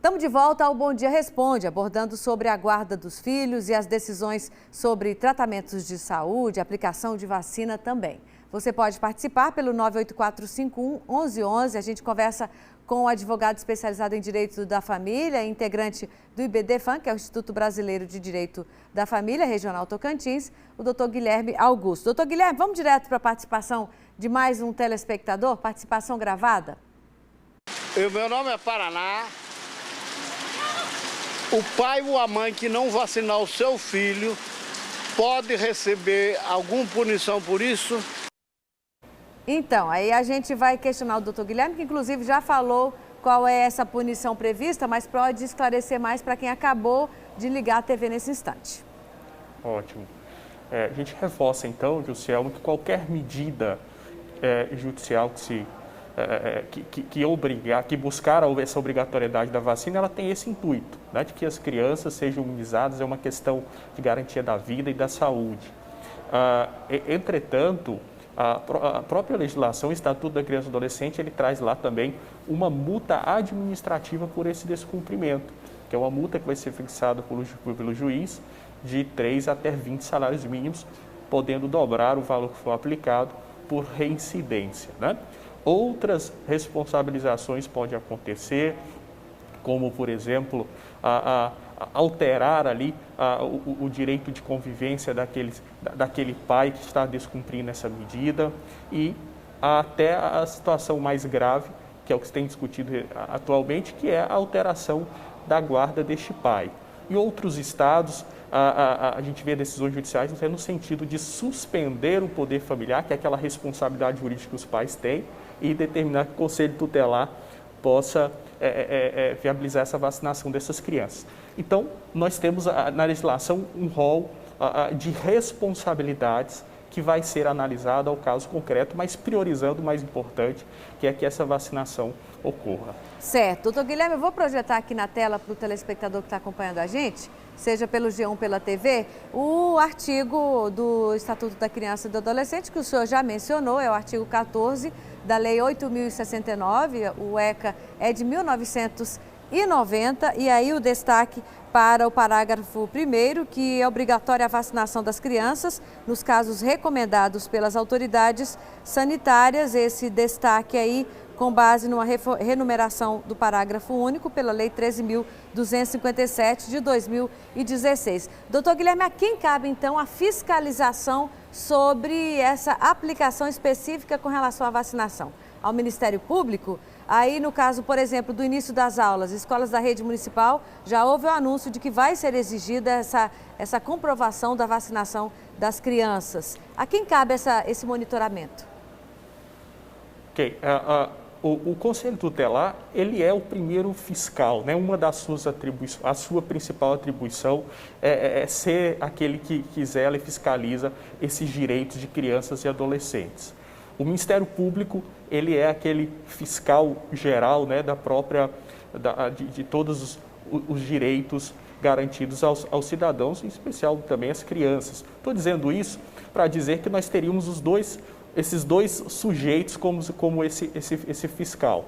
Estamos de volta ao Bom Dia Responde, abordando sobre a guarda dos filhos e as decisões sobre tratamentos de saúde, aplicação de vacina também. Você pode participar pelo 98451-1111. A gente conversa com o advogado especializado em Direito da Família, integrante do IBDFAM, que é o Instituto Brasileiro de Direito da Família, Regional Tocantins, o doutor Guilherme Augusto. Doutor Guilherme, vamos direto para a participação de mais um telespectador, participação gravada? Meu nome é Paraná. O pai ou a mãe que não vacinar o seu filho pode receber alguma punição por isso? Então, aí a gente vai questionar o doutor Guilherme, que inclusive já falou qual é essa punição prevista, mas pode esclarecer mais para quem acabou de ligar a TV nesse instante. Ótimo. A gente reforça então, Juscelmo, que qualquer medida judicial que buscar essa obrigatoriedade da vacina, ela tem esse intuito, né, de que as crianças sejam imunizadas, é uma questão de garantia da vida e da saúde. Entretanto, a própria legislação, o Estatuto da Criança e do Adolescente, ele traz lá também uma multa administrativa por esse descumprimento, que é uma multa que vai ser fixada pelo juiz de 3 até 20 salários mínimos, podendo dobrar o valor que for aplicado por reincidência, né? Outras responsabilizações podem acontecer, como, por exemplo, alterar ali o direito de convivência daquele pai que está descumprindo essa medida, e até a situação mais grave, que é o que se tem discutido atualmente, que é a alteração da guarda deste pai. Em outros estados, a gente vê decisões judiciais no sentido de suspender o poder familiar, que é aquela responsabilidade jurídica que os pais têm, e determinar que o Conselho Tutelar possa viabilizar essa vacinação dessas crianças. Então, nós temos na legislação um rol de responsabilidades que vai ser analisado ao caso concreto, mas priorizando o mais importante, que é que essa vacinação ocorra. Certo. Doutor Guilherme, eu vou projetar aqui na tela para o telespectador que está acompanhando a gente, seja pelo G1, pela TV, o artigo do Estatuto da Criança e do Adolescente, que o senhor já mencionou, é o artigo 14 da Lei 8.069, o ECA é de 1990, e aí o destaque para o parágrafo 1º, que é obrigatória a vacinação das crianças nos casos recomendados pelas autoridades sanitárias. Esse destaque aí com base numa renumeração do parágrafo único pela Lei 13.257 de 2016. Doutor Guilherme, a quem cabe então a fiscalização sobre essa aplicação específica com relação à vacinação? Ao Ministério Público? Aí, no caso, por exemplo, do início das aulas, escolas da rede municipal, já houve o anúncio de que vai ser exigida essa comprovação da vacinação das crianças. A quem cabe esse monitoramento? Ok. O Conselho Tutelar, ele é o primeiro fiscal, né? Uma das suas atribuições, a sua principal atribuição é ser aquele que zela e fiscaliza esses direitos de crianças e adolescentes. O Ministério Público, ele é aquele fiscal geral, né, de todos os direitos garantidos aos cidadãos, em especial também às crianças. Estou dizendo isso para dizer que nós teríamos esses dois sujeitos como esse fiscal.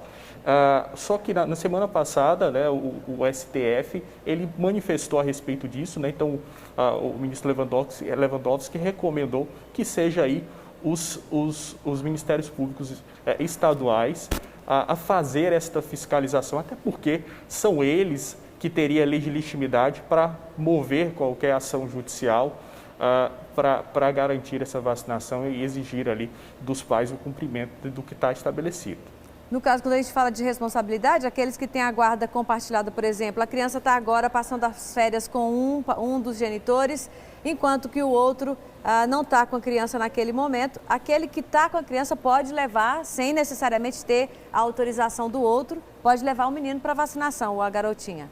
Só que na semana passada, né, o STF, ele manifestou a respeito disso, né? Então o ministro Lewandowski recomendou que seja aí os ministérios públicos estaduais a fazer esta fiscalização, até porque são eles que teriam legitimidade para mover qualquer ação judicial para garantir essa vacinação e exigir ali dos pais o cumprimento do que está estabelecido. No caso, quando a gente fala de responsabilidade, aqueles que têm a guarda compartilhada, por exemplo, a criança está agora passando as férias com um dos genitores, enquanto que o outro não está com a criança naquele momento. Aquele que está com a criança pode levar, sem necessariamente ter a autorização do outro, pode levar o menino para vacinação ou a garotinha.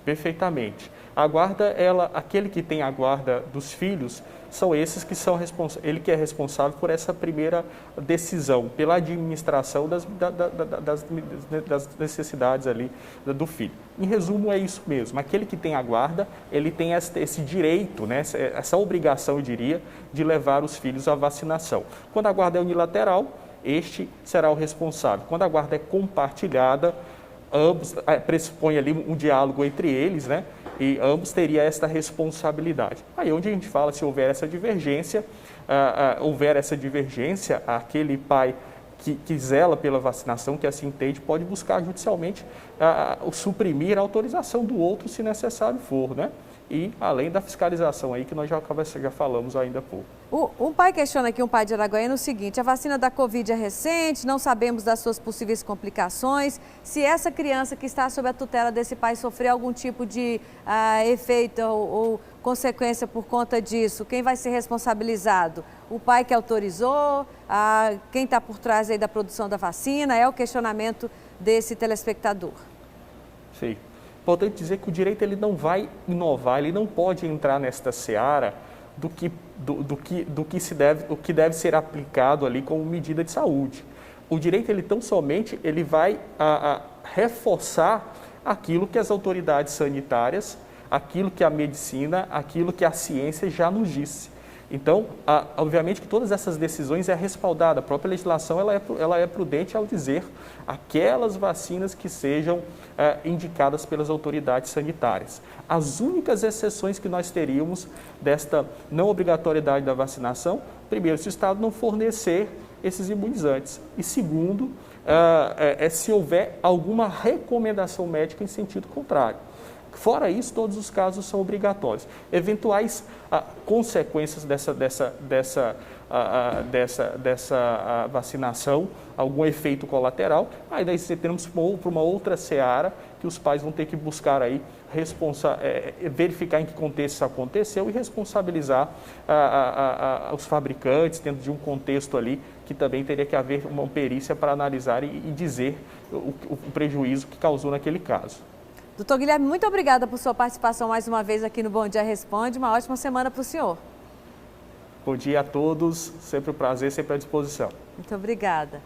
Perfeitamente. A guarda, aquele que tem a guarda dos filhos, são esses que são ele que é responsável por essa primeira decisão, pela administração das necessidades ali do filho. Em resumo, é isso mesmo. Aquele que tem a guarda, ele tem esse direito, né, essa obrigação, eu diria, de levar os filhos à vacinação. Quando a guarda é unilateral, este será o responsável. Quando a guarda é compartilhada, ambos pressupõe ali um diálogo entre eles, né? E ambos teriam esta responsabilidade. Aí onde a gente fala, se houver essa divergência, aquele pai que zela pela vacinação, que assim entende, pode buscar judicialmente suprimir a autorização do outro, se necessário for, né? E além da fiscalização aí, que nós já falamos ainda há pouco. Um pai questiona aqui, um pai de Araguaína, o seguinte: a vacina da Covid é recente, não sabemos das suas possíveis complicações. Se essa criança que está sob a tutela desse pai sofrer algum tipo de efeito ou consequência por conta disso, quem vai ser responsabilizado? O pai que autorizou? Quem está por trás aí da produção da vacina? É o questionamento desse telespectador. Sim. Importante dizer que o direito ele não vai inovar, ele não pode entrar nesta seara do que deve ser aplicado ali como medida de saúde. O direito ele tão somente ele vai reforçar aquilo que as autoridades sanitárias, aquilo que a medicina, aquilo que a ciência já nos disse. Então, obviamente que todas essas decisões é respaldada, a própria legislação ela é prudente ao dizer aquelas vacinas que sejam indicadas pelas autoridades sanitárias. As únicas exceções que nós teríamos desta não obrigatoriedade da vacinação, primeiro, se o Estado não fornecer esses imunizantes, e segundo, se houver alguma recomendação médica em sentido contrário. Fora isso, todos os casos são obrigatórios. Eventuais consequências dessa vacinação, algum efeito colateral, aí daí temos para uma outra seara que os pais vão ter que buscar aí, verificar em que contexto isso aconteceu e responsabilizar os fabricantes dentro de um contexto ali que também teria que haver uma perícia para analisar e dizer o prejuízo que causou naquele caso. Doutor Guilherme, muito obrigada por sua participação mais uma vez aqui no Bom Dia Responde. Uma ótima semana para o senhor. Bom dia a todos, sempre um prazer, sempre à disposição. Muito obrigada.